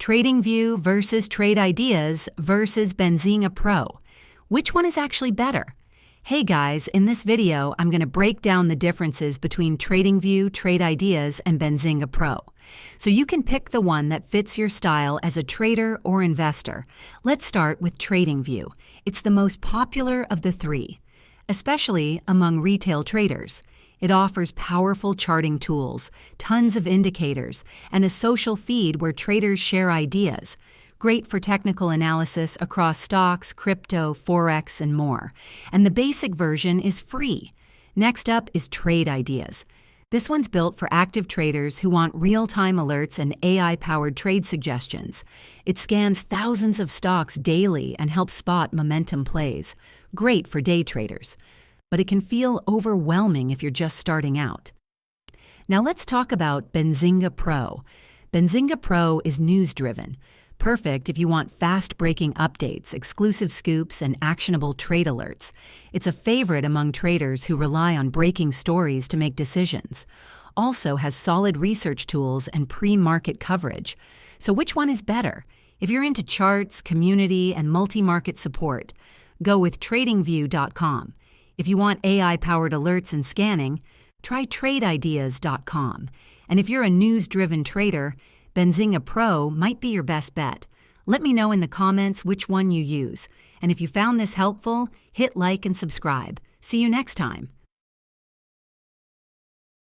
TradingView versus Trade Ideas versus Benzinga Pro. Which one is actually better? Hey guys, in this video, I'm going to break down the differences between TradingView, Trade Ideas, and Benzinga Pro. So you can pick the one that fits your style as a trader or investor. Let's start with TradingView. It's the most popular of the three, especially among retail traders. It offers powerful charting tools, tons of indicators, and a social feed where traders share ideas. Great for technical analysis across stocks, crypto, forex, and more. And the basic version is free. Next up is Trade Ideas. This one's built for active traders who want real-time alerts and AI-powered trade suggestions. It scans thousands of stocks daily and helps spot momentum plays. Great for day traders. But it can feel overwhelming if you're just starting out. Now let's talk about Benzinga Pro. Benzinga Pro is news-driven. Perfect if you want fast-breaking updates, exclusive scoops, and actionable trade alerts. It's a favorite among traders who rely on breaking stories to make decisions. Also has solid research tools and pre-market coverage. So which one is better? If you're into charts, community, and multi-market support, go with TradingView.com. If you want AI-powered alerts and scanning, try TradeIdeas.com. And if you're a news-driven trader, Benzinga Pro might be your best bet. Let me know in the comments which one you use. And if you found this helpful, hit like and subscribe. See you next time.